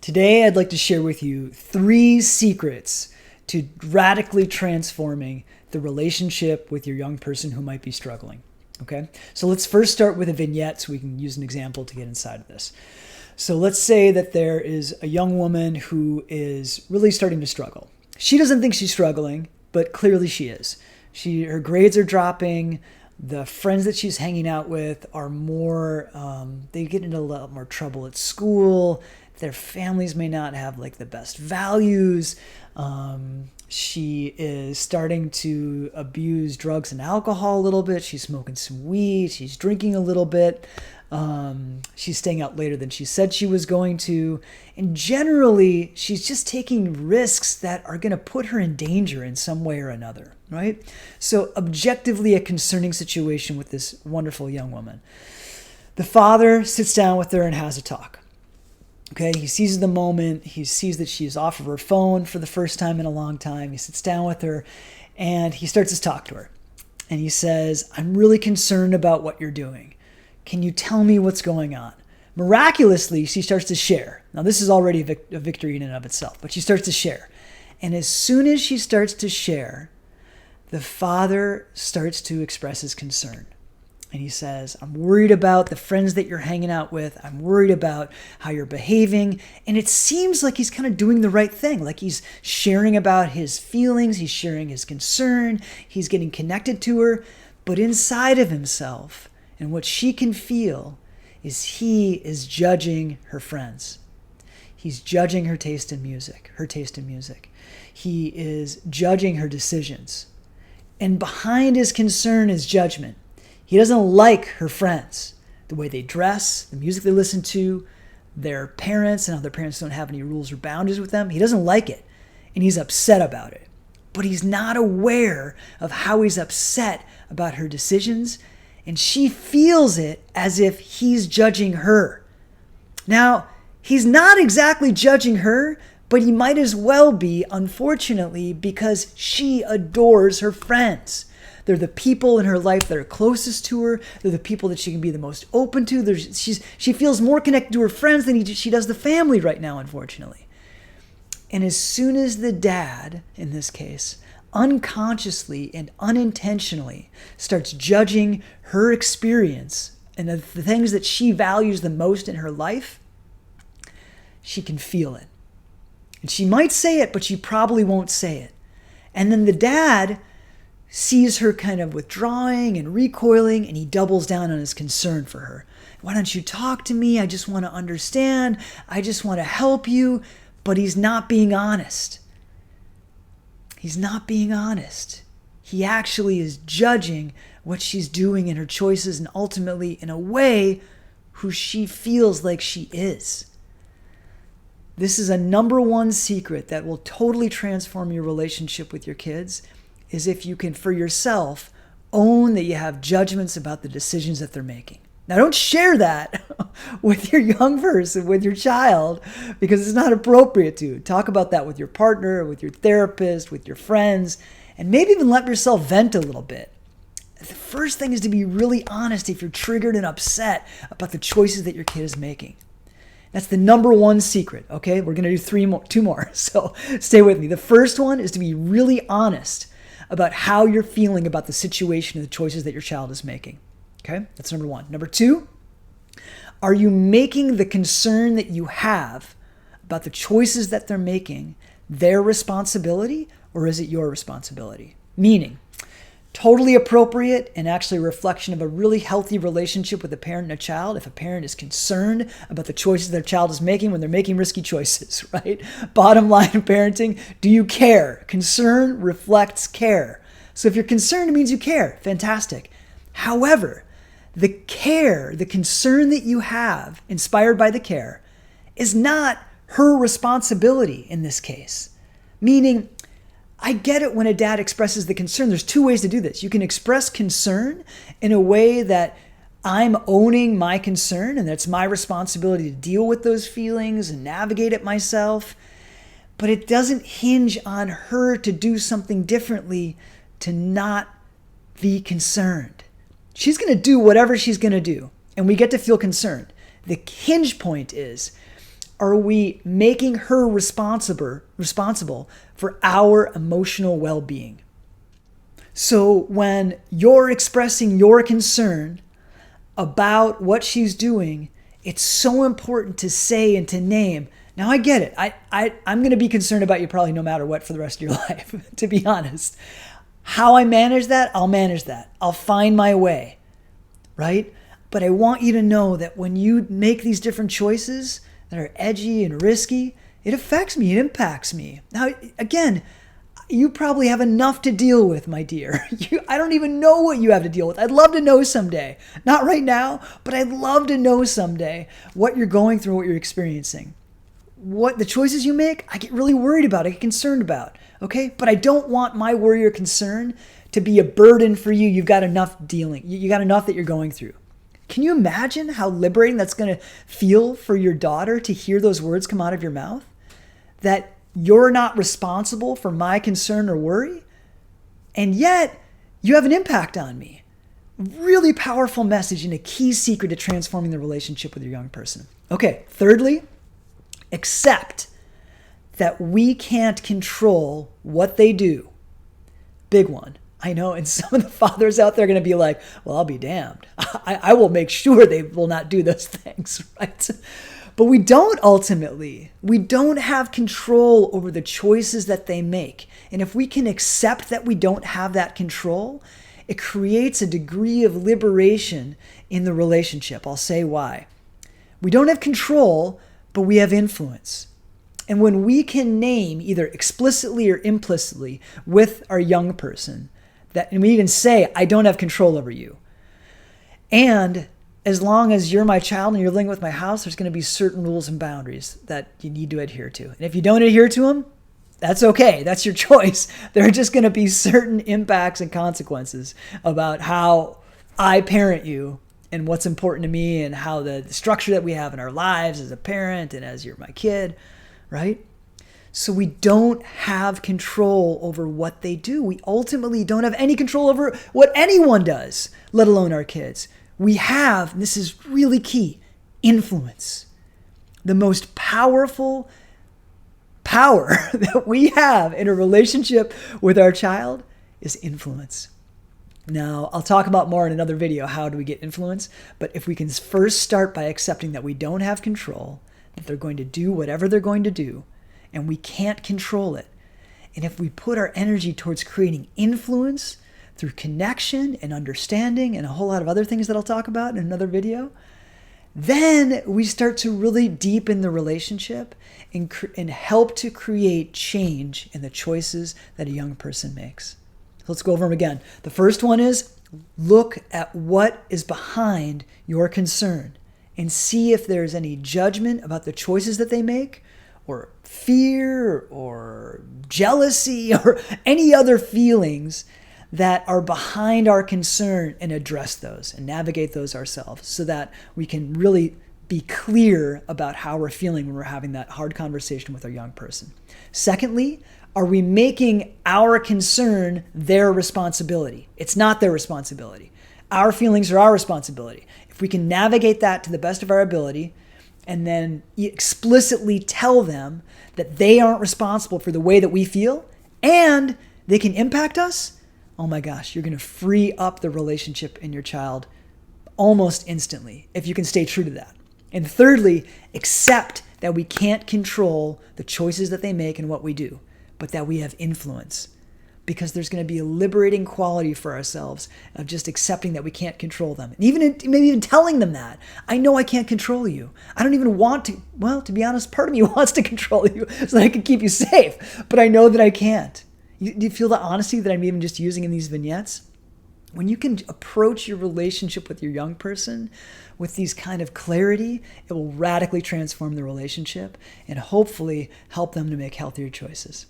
Today, I'd like to share with you 3 secrets to radically transforming the relationship with your young person who might be struggling. Okay, so let's first start with a vignette so we can use an example to get inside of this. So let's say that there is a young woman who is really starting to struggle. She doesn't think she's struggling, but clearly she is. Her grades are dropping. The friends that she's hanging out with are more, they get into a lot more trouble at school. Their families may not have like the best values. She is starting to abuse drugs and alcohol a little bit. She's smoking some weed. She's drinking a little bit. She's staying out later than she said she was going to. And generally, she's just taking risks that are going to put her in danger in some way or another, right? So objectively, a concerning situation with this wonderful young woman. The father sits down with her and has a talk. Okay, he seizes the moment. He sees that she is off of her phone for the first time in a long time. He sits down with her and he starts to talk to her. And he says, "I'm really concerned about what you're doing. Can you tell me what's going on?" Miraculously, she starts to share. Now, this is already a victory in and of itself, but she starts to share. And as soon as she starts to share, the father starts to express his concern. And he says, "I'm worried about the friends that you're hanging out with. I'm worried about how you're behaving." And it seems like he's kind of doing the right thing. Like he's sharing about his feelings. He's sharing his concern. He's getting connected to her. But inside of himself, and what she can feel, is he is judging her friends. He's judging her taste in music. He is judging her decisions. And behind his concern is judgment. He doesn't like her friends, the way they dress, the music they listen to, their parents, and how their parents don't have any rules or boundaries with them. He doesn't like it, and he's upset about it. But he's not aware of how he's upset about her decisions, and she feels it as if he's judging her. Now, he's not exactly judging her, but he might as well be, unfortunately, because she adores her friends. They're the people in her life that are closest to her. They're the people that she can be the most open to. She feels more connected to her friends than she does the family right now, unfortunately. And as soon as the dad, in this case, unconsciously and unintentionally starts judging her experience and the things that she values the most in her life, she can feel it. And she might say it, but she probably won't say it. And then the dad sees her kind of withdrawing and recoiling, and he doubles down on his concern for her. "Why don't you talk to me? I just want to understand. I just want to help you." But he's not being honest. He's not being honest. He actually is judging what she's doing and her choices, and ultimately, in a way, who she feels like she is. This is a number 1 secret that will totally transform your relationship with your kids, is if you can, for yourself, own that you have judgments about the decisions that they're making. Now, don't share that with your young person, with your child, because it's not appropriate to. Talk about that with your partner, with your therapist, with your friends, and maybe even let yourself vent a little bit. The first thing is to be really honest if you're triggered and upset about the choices that your kid is making. That's the number 1 secret, okay? We're going to do 2 more, so stay with me. The first one is to be really honest about how you're feeling about the situation and the choices that your child is making. Okay, that's number 1. Number 2, are you making the concern that you have about the choices that they're making their responsibility, or is it your responsibility? Meaning, totally appropriate and actually a reflection of a really healthy relationship with a parent and a child if a parent is concerned about the choices their child is making when they're making risky choices, right? Bottom line of parenting, do you care? Concern reflects care. So if you're concerned, it means you care. Fantastic. However, the care, the concern that you have, inspired by the care, is not her responsibility in this case. Meaning, I get it when a dad expresses the concern. There's 2 ways to do this. You can express concern in a way that I'm owning my concern and that's my responsibility to deal with those feelings and navigate it myself. But it doesn't hinge on her to do something differently to not be concerned. She's going to do whatever she's going to do, and we get to feel concerned. The hinge point is, are we making her responsible for our emotional well-being? So when you're expressing your concern about what she's doing, it's so important to say and to name. Now, I get it. I'm going to be concerned about you probably no matter what for the rest of your life, to be honest. How I manage that, I'll manage that. I'll find my way, right? But I want you to know that when you make these different choices that are edgy and risky, it affects me, it impacts me. Now, again, you probably have enough to deal with, my dear. I don't even know what you have to deal with. I'd love to know someday. Not right now, but I'd love to know someday what you're going through, what you're experiencing. What the choices you make, I get really worried about, I get concerned about, okay? But I don't want my worry or concern to be a burden for you. You've got enough dealing. You got enough that you're going through. Can you imagine how liberating that's going to feel for your daughter to hear those words come out of your mouth? That you're not responsible for my concern or worry, and yet you have an impact on me. Really powerful message and a key secret to transforming the relationship with your young person. Okay, thirdly, accept that we can't control what they do. Big one. I know, and some of the fathers out there are going to be like, well, I'll be damned. I will make sure they will not do those things, right? But we don't ultimately. We don't have control over the choices that they make. And if we can accept that we don't have that control, it creates a degree of liberation in the relationship. I'll say why. We don't have control, but we have influence. And when we can name either explicitly or implicitly with our young person, and we can say, I don't have control over you. And as long as you're my child and you're living with my house, there's going to be certain rules and boundaries that you need to adhere to. And if you don't adhere to them, that's okay. That's your choice. There are just going to be certain impacts and consequences about how I parent you and what's important to me and how the structure that we have in our lives as a parent and as you're my kid, right? So we don't have control over what they do. We ultimately don't have any control over what anyone does, let alone our kids. We have, and this is really key, influence. The most powerful power that we have in a relationship with our child is influence. Now, I'll talk about more in another video, how do we get influence, but if we can first start by accepting that we don't have control, that they're going to do whatever they're going to do, and we can't control it. And if we put our energy towards creating influence through connection and understanding and a whole lot of other things that I'll talk about in another video, then we start to really deepen the relationship and help to create change in the choices that a young person makes. Let's go over them again. The first one is look at what is behind your concern and see if there's any judgment about the choices that they make, or fear or jealousy or any other feelings that are behind our concern, and address those and navigate those ourselves so that we can really be clear about how we're feeling when we're having that hard conversation with our young person. Secondly, are we making our concern their responsibility? It's not their responsibility. Our feelings are our responsibility. If we can navigate that to the best of our ability and then explicitly tell them that they aren't responsible for the way that we feel and they can impact us, oh my gosh, you're going to free up the relationship in your child almost instantly if you can stay true to that. And thirdly, accept that we can't control the choices that they make and what we do, but that we have influence. Because there's going to be a liberating quality for ourselves of just accepting that we can't control them. And maybe even telling them that. I know I can't control you. I don't even want to. Well, to be honest, part of me wants to control you so that I can keep you safe. But I know that I can't. Do you feel the honesty that I'm even just using in these vignettes? When you can approach your relationship with your young person with these kind of clarity, it will radically transform the relationship and hopefully help them to make healthier choices.